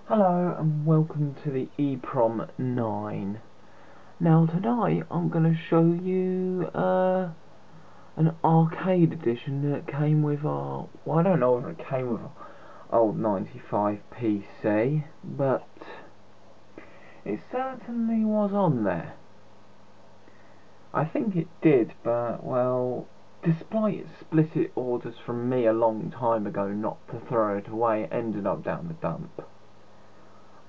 Hello and welcome to the EEPROM 9. Now tonight I'm going to show you an arcade edition that came with our, well, I don't know if it came with our old 95 PC, but it certainly was on there. I think it did, but well, despite its explicit orders from me a long time ago not to throw it away, it ended up down the dump.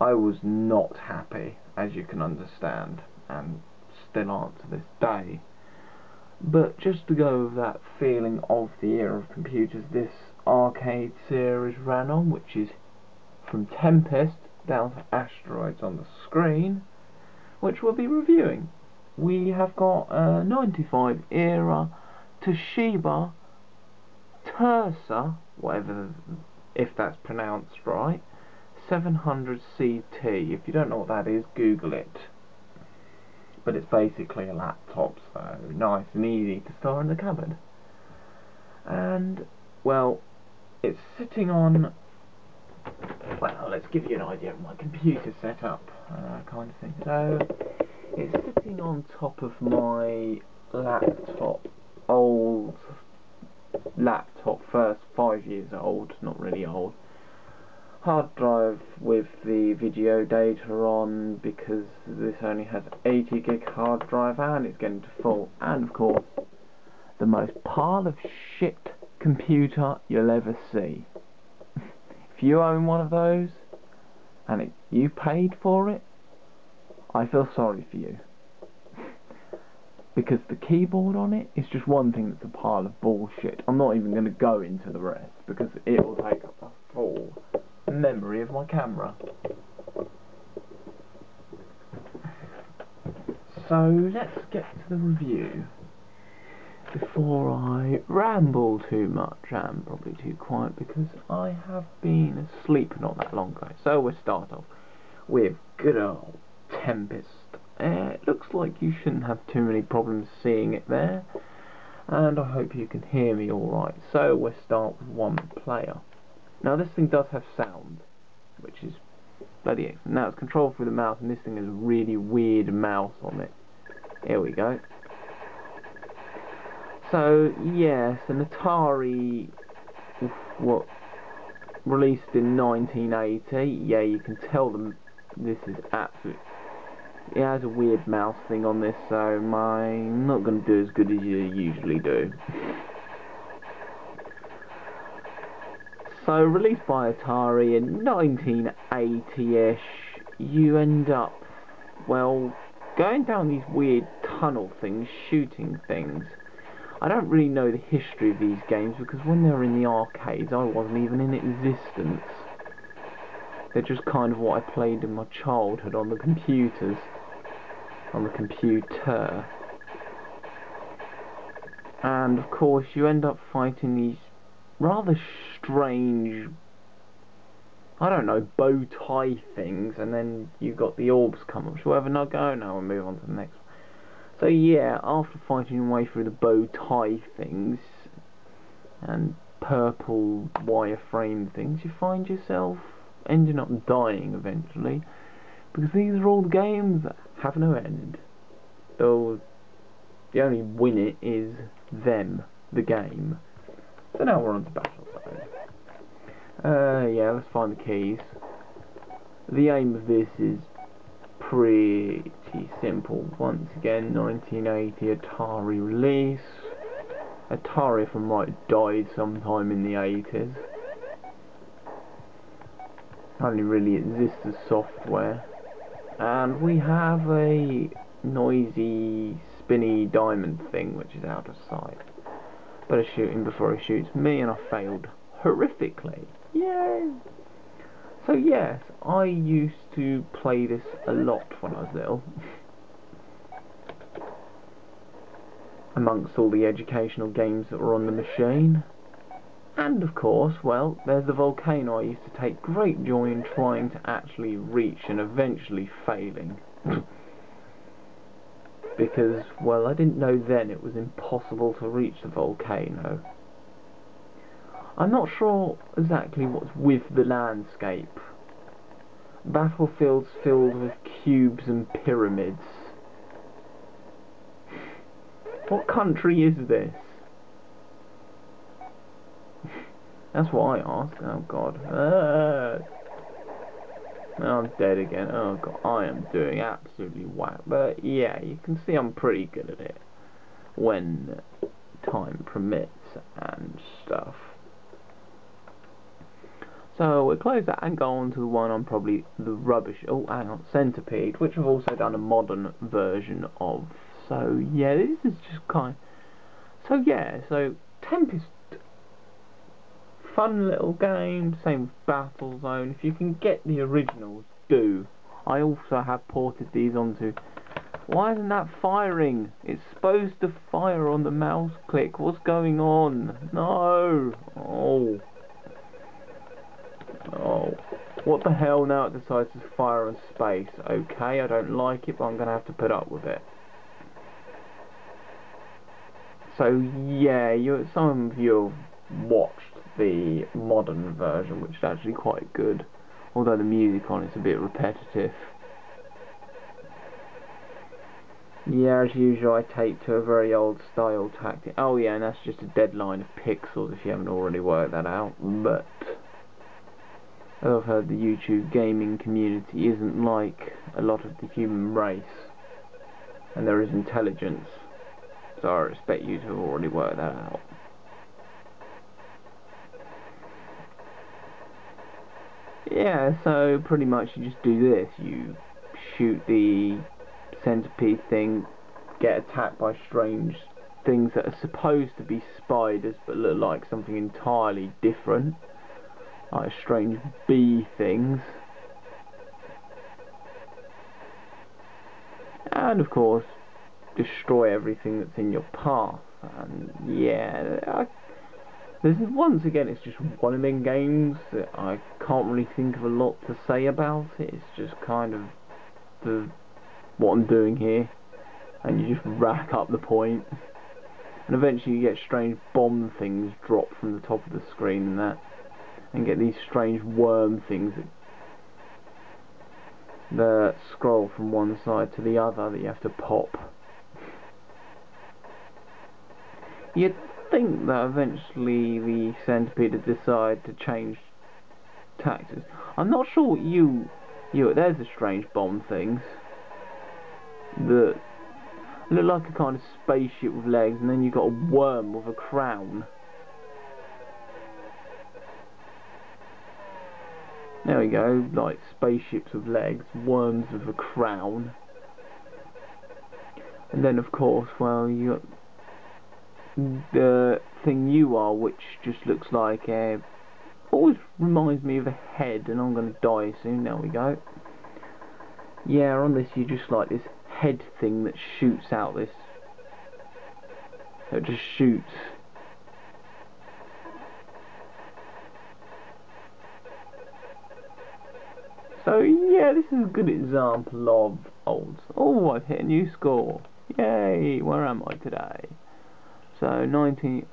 I was not happy, as you can understand, and still aren't to this day. But just to go with that feeling of the era of computers this arcade series ran on, which is from Tempest down to Asteroids on the screen, which we'll be reviewing. We have got a 95 era Toshiba Tersa, whatever, if that's pronounced right, 700 CT. If you don't know what that is, Google it. But it's basically a laptop, so nice and easy to store in the cupboard. And, well, it's sitting on, well, let's give you an idea of my computer setup, kind of thing. So, it's sitting on top of my laptop, old laptop, first 5 years old, not really old. Hard drive with the video data on, because this only has 80 gig hard drive and it's getting to full, and of course the most pile of shit computer you'll ever see. If you own one of those and you paid for it, I feel sorry for you, because the keyboard on it is just one thing that's a pile of bullshit. I'm not even going to go into the rest because it will take up a full memory of my camera. So let's get to the review before I ramble too much and probably too quiet, because I have been asleep not that long ago. So we'll start off with good old Tempest. It looks like you shouldn't have too many problems seeing it there, and I hope you can hear me alright. So we'll start with one player. Now this thing does have sound, which is bloody excellent. Now it's controlled through the mouse, and this thing has a really weird mouse on it. Here we go. So yes, an Atari, what, released in 1980. Yeah, you can tell them this is absolute. It has a weird mouse thing on this, so I'm not going to do as good as you usually do. So, released by Atari in 1980-ish, you end up, well, going down these weird tunnel things, shooting things. I don't really know the history of these games, because when they were in the arcades, I wasn't even in existence. They're just kind of what I played in my childhood on the computers, on the computer. And, of course, you end up fighting these rather strange, I don't know, bow tie things, and then you got the orbs come up. Shall we have another go? Now we'll move on to the next one. So yeah, after fighting your way through the bow tie things and purple wireframe things, you find yourself ending up dying eventually, because these are all the games that have no end. Though the only win it is them, the game. So now we're on to battle zone. Yeah, let's find the keys. The aim of this is pretty simple. Once again, 1980 Atari release. Atari, if I'm right, died sometime in the 80s. Only really exists as software. And we have a noisy, spinny diamond thing which is out of sight. Better shoot him before he shoots me, and I failed horrifically. Yay! So yes, I used to play this a lot when I was little. Amongst all the educational games that were on the machine. And of course, well, there's the volcano I used to take great joy in trying to actually reach and eventually failing. Because, well, I didn't know then it was impossible to reach the volcano. I'm not sure exactly what's with the landscape Battlefields filled with cubes and pyramids. What country is this? That's what I ask. Oh god. I'm dead again. Oh god, I am doing absolutely whack. But yeah, you can see I'm pretty good at it when time permits and stuff. So we'll close that and go on to the one on probably the rubbish. Oh, hang on, Centipede, which I've also done a modern version of. So yeah, this is just kind of. So yeah, so Tempest, fun little game. Same with Battlezone. If you can get the originals, do. I also have ported these onto. Why isn't that firing? It's supposed to fire on the mouse click. What's going on? No. Oh. Oh, what the hell, now it decides to fire on space. Okay, I don't like it, but I'm going to have to put up with it. So yeah, some of you have watched the modern version, which is actually quite good. Although the music on it's a bit repetitive. Yeah, as usual, I take to a very old style tactic. Oh yeah, and that's just a deadline of pixels if you haven't already worked that out. But I've heard the YouTube gaming community isn't like a lot of the human race, and there is intelligence, so I expect you to have already worked that out. Yeah, so pretty much you just do this, you shoot the centipede thing, get attacked by strange things that are supposed to be spiders but look like something entirely different. Like strange bee things, and of course destroy everything that's in your path. And yeah, once again, it's just one of them games that I can't really think of a lot to say about it. It's just kind of what I'm doing here, and you just rack up the points, and eventually you get strange bomb things dropped from the top of the screen and get these strange worm things that scroll from one side to the other that you have to pop. You'd think that eventually the Centipede would decide to change tactics. I'm not sure what there's the strange bomb things that look like a kind of spaceship with legs, and then you've got a worm with a crown. There we go, like spaceships with legs, worms with a crown. And then of course, well, you got the thing you are, which just looks like always reminds me of a head, and I'm gonna die soon. There we go. Yeah, on this you just like this head thing that shoots out this. It just shoots. So yeah, this is a good example of old. Oh, I've hit a new score. Yay! Where am I today? So 19.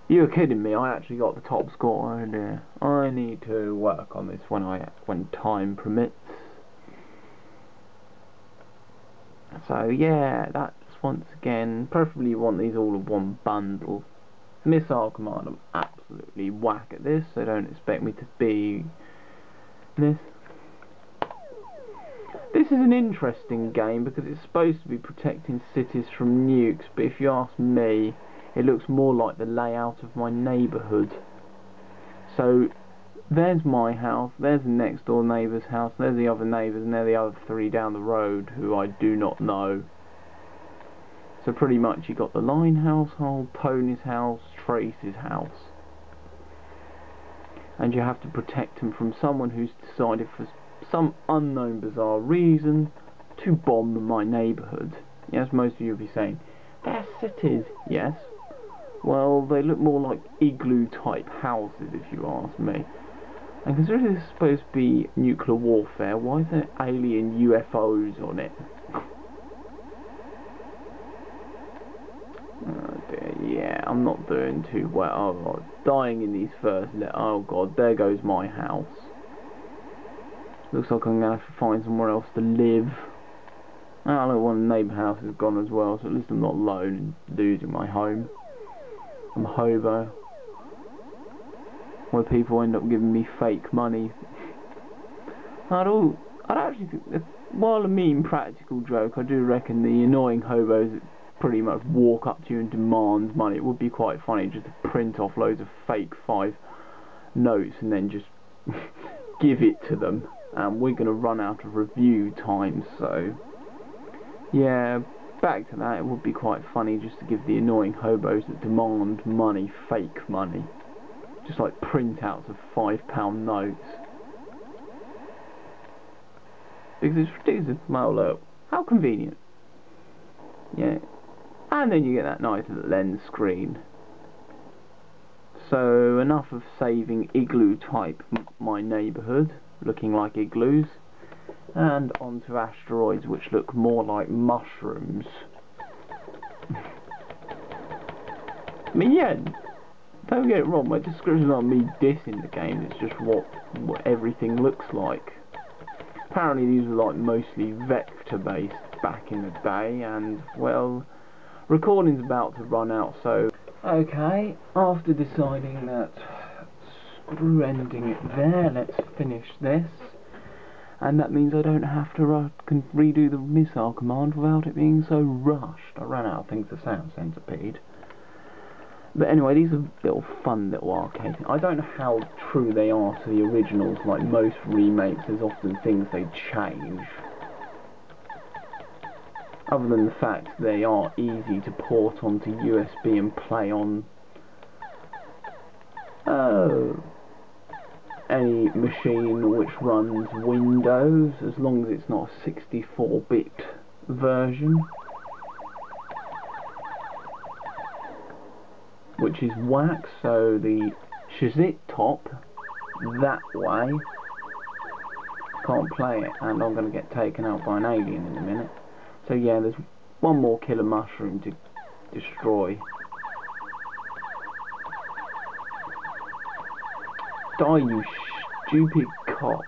You're kidding me? I actually got the top score. Oh dear. I need to work on this when time permits. So yeah, that's once again. Preferably you want these all in one bundle. Missile Command, I'm absolutely whack at this, so don't expect me to be this. This is an interesting game because it's supposed to be protecting cities from nukes, but if you ask me, it looks more like the layout of my neighbourhood. So there's my house, there's the next door neighbour's house, there's the other neighbours, and there are the other three down the road who I do not know. So pretty much you got the Line household, Tony's house, Tracy's house, and you have to protect them from someone who's decided for some unknown bizarre reason to bomb my neighbourhood. Yes, most of you will be saying, they're cities. Yes, well, they look more like igloo type houses if you ask me. And considering this is supposed to be nuclear warfare, why is there alien UFOs on it? Oh dear, yeah, I'm not doing too well. I'm dying in these first oh god, there goes my house. Looks like I'm going to have to find somewhere else to live. Oh, look, one of the neighbour houses is gone as well, so at least I'm not alone and losing my home. I'm a hobo. Where people end up giving me fake money. I'd actually think that, while a mean practical joke, I do reckon the annoying hobos that pretty much walk up to you and demand money, it would be quite funny just to print off loads of fake 5 notes and then just give it to them. And we're going to run out of review time, so yeah, back to that. It would be quite funny just to give the annoying hobos that demand money fake money, just like printouts of £5 notes, because it's ridiculous. Well, look, how convenient. Yeah, and then you get that nice little lens screen. So enough of saving igloo type my neighbourhood looking like igloos, and onto asteroids which look more like mushrooms. I mean, yeah, don't get it wrong, my description's not me dissing the game, it's just what everything looks like. Apparently these were like mostly vector based back in the day, and well, recording's about to run out, so okay, after deciding that screw ending it there, let's finish this. And that means I don't have to redo the missile command without it being so rushed. I ran out of things to say on Centipede. But anyway, these are fun little arcade things. I don't know how true they are to the originals. Like most remakes, there's often things they change. Other than the fact they are easy to port onto USB and play on any machine which runs Windows, as long as it's not a 64-bit version, which is whack. So the Shazit top, that way, can't play it, and I'm going to get taken out by an alien in a minute. So yeah, there's one more killer mushroom to destroy. Die, you stupid cock.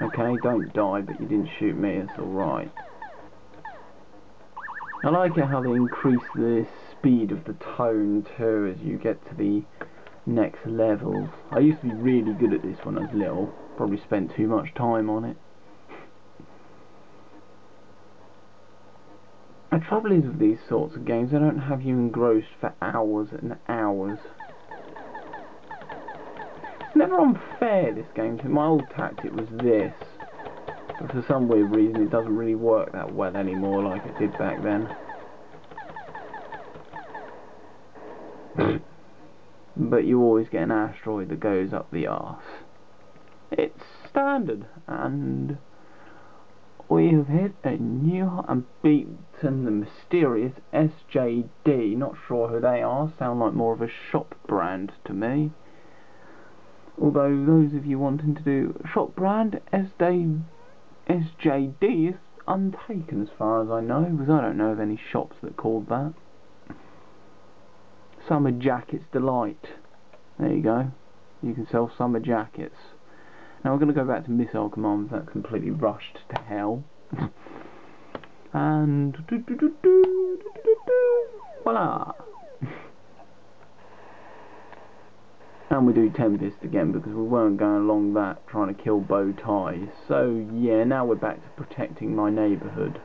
Okay, don't die, but you didn't shoot me, it's alright. I like it how they increase the speed of the tone too as you get to the next levels. I used to be really good at this when I was little, probably spent too much time on it. The trouble is with these sorts of games, they don't have you engrossed for hours and hours. It's never unfair, this game. My old tactic was this, but for some weird reason it doesn't really work that well anymore like it did back then. But you always get an asteroid that goes up the arse. It's standard, and we have hit a new and beaten the mysterious SJD. Not sure who they are, sound like more of a shop brand to me. Although those of you wanting to do shop brand, SJD is untaken as far as I know, because I don't know of any shops that called that. Summer Jackets Delight. There you go. You can sell summer jackets. Now we're going to go back to missile commands. That completely rushed to hell. And voila. And we do Tempest again because we weren't going along that trying to kill bow ties. So yeah, now we're back to protecting my neighbourhood.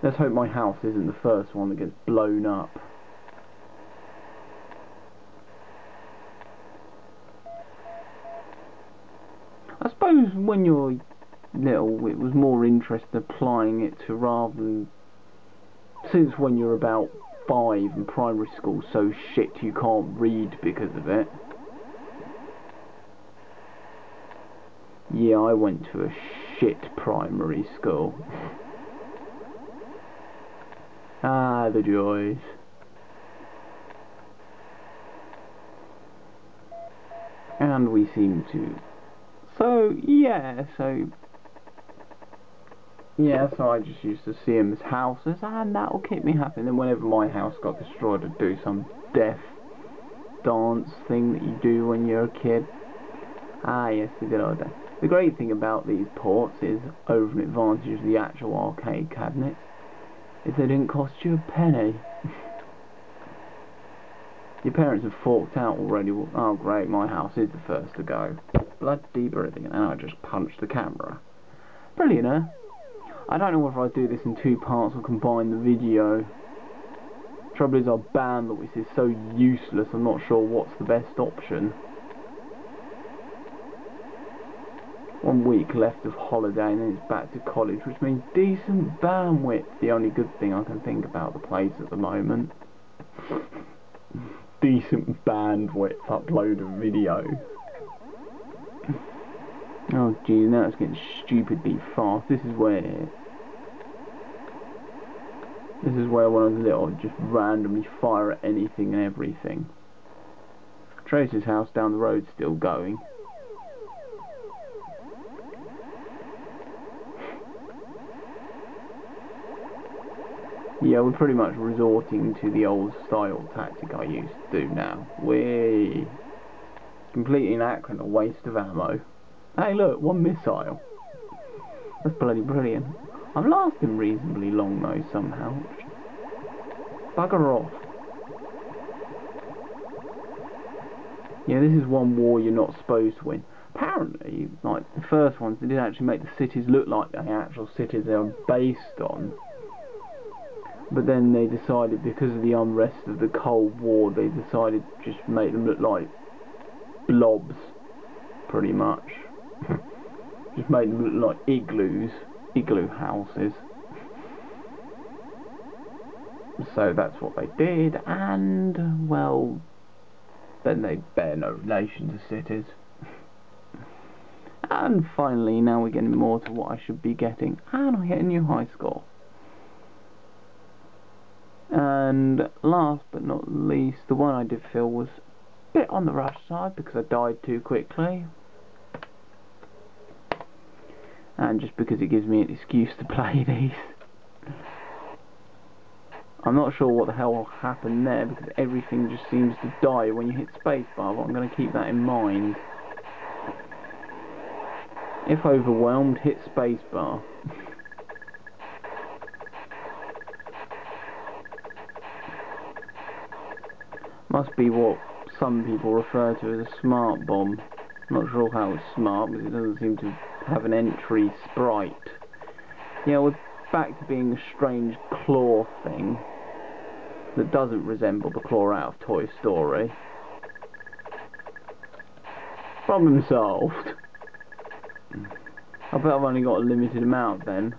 Let's hope my house isn't the first one that gets blown up. I suppose when you're little it was more interesting applying it to, rather than, since when you're about 5 and primary school so shit you can't read because of it. Yeah, I went to a shit primary school. Ah, the joys. And we seem to... So I just used to see him as houses, and that'll keep me happy. And then whenever my house got destroyed, I'd do some death dance thing that you do when you're a kid. Ah, yes, the good old days. The great thing about these ports is, over an advantage of the actual arcade cabinets, is they didn't cost you a penny. Your parents have forked out already. Oh great, my house is the first to go. Bloody brilliant, and I just punched the camera. Brilliant, eh? I don't know whether I do this in 2 parts or combine the video. Trouble is, our bandwidth is so useless, I'm not sure what's the best option. 1 week left of holiday and then it's back to college, which means decent bandwidth. The only good thing I can think about the place at the moment. Decent bandwidth upload of video. Oh geez, now it's getting stupidly fast. This is where when I was little I'd just randomly fire at anything and everything. Trace's house down the road still going. Yeah, we're pretty much resorting to the old style tactic I used to do now. It's completely inaccurate, a waste of ammo. Hey look, 1 missile. That's bloody brilliant. I've lasted reasonably long though somehow. Bugger off. Yeah, this is one war you're not supposed to win. Apparently, like the first ones, they did actually make the cities look like the actual cities they were based on. But then they decided, because of the unrest of the Cold War, they decided to just make them look like blobs, pretty much. Just make them look like igloo houses. So that's what they did, and, well, then they bear no relation to cities. And finally, now we're getting more to what I should be getting, and I get a new high score. And last but not least, the one I did feel was a bit on the rush side because I died too quickly. And just because it gives me an excuse to play these. I'm not sure what the hell will happen there because everything just seems to die when you hit spacebar, but I'm going to keep that in mind. If overwhelmed, hit spacebar. Must be what some people refer to as a smart bomb. Not sure how it's smart, because it doesn't seem to have an entry sprite. Yeah, we're back to being a strange claw thing that doesn't resemble the claw out of Toy Story. Problem solved. I bet I've only got a limited amount then.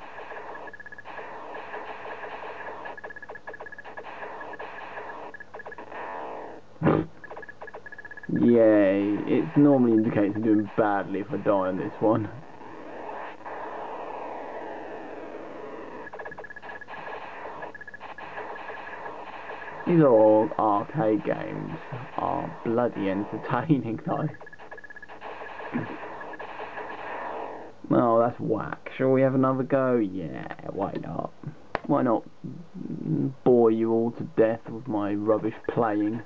Yay, it normally indicates I'm doing badly if I die on this one. These are all arcade games, are bloody entertaining though. Oh, that's whack. Shall we have another go? Yeah, why not? Why not bore you all to death with my rubbish playing?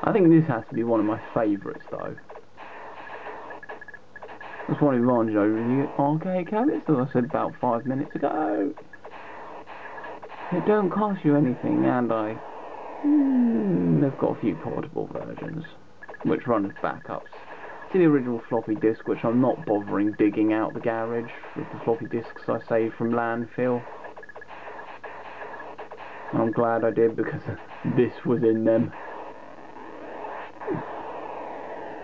I think this has to be one of my favourites though. That's one advantage over the arcade cabinets, as I said about 5 minutes ago. It don't cost you anything, and they've got a few portable versions, which run as backups to the original floppy disk, which I'm not bothering digging out the garage with the floppy disks I saved from landfill. I'm glad I did, because this was in them.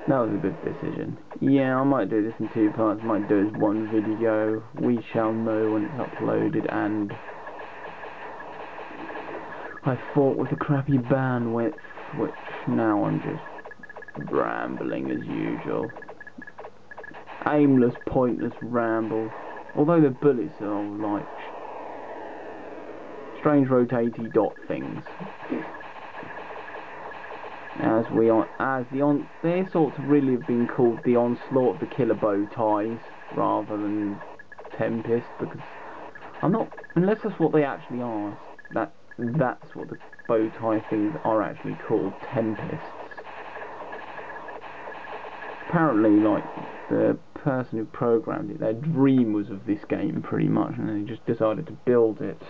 That was a good decision. Yeah, I might do this in 2 parts, might do it as 1 video. We shall know when it's uploaded, and I fought with a crappy bandwidth, which now I'm just rambling as usual. Aimless, pointless ramble. Although the bullets are like strange rotating dot things. They sort of really have been called the onslaught of the killer bow ties rather than Tempest, because I'm not, unless that's what they actually are, that's what the bow tie things are actually called, Tempests. Apparently, like, the person who programmed it, their dream was of this game pretty much, and they just decided to build it.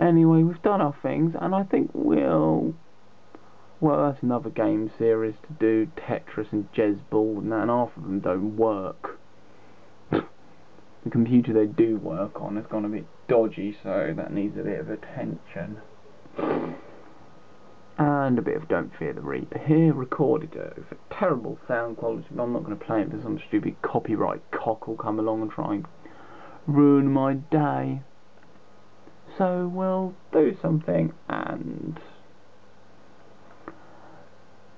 Anyway, we've done our things, and I think well, that's another game series to do, Tetris and Jezball, and half of them don't work. The computer they do work on has gone a bit dodgy, so that needs a bit of attention. And a bit of Don't Fear the Reaper here, recorded over terrible sound quality, but I'm not going to play it because some stupid copyright cock will come along and try and ruin my day. So we'll do something, and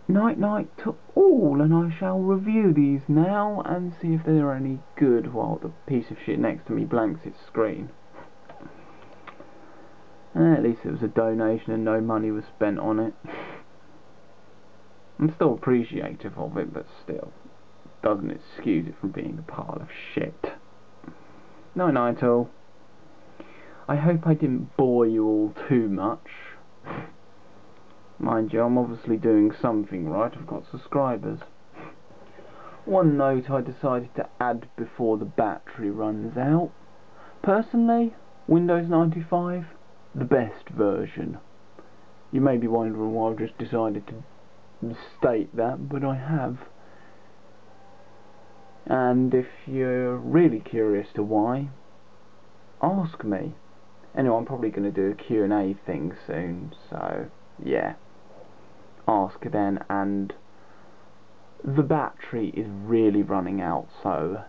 night night to all, and I shall review these now and see if they're any good while the piece of shit next to me blanks its screen. At least it was a donation and no money was spent on it. I'm still appreciative of it, but still, doesn't excuse it from being a pile of shit. Night night all. I hope I didn't bore you all too much. Mind you, I'm obviously doing something right, I've got subscribers. One note I decided to add before the battery runs out. Personally, Windows 95, the best version. You may be wondering why I've just decided to state that, but I have. And if you're really curious to why, ask me. Anyway, I'm probably going to do a Q&A thing soon, so yeah. Ask then, and the battery is really running out, so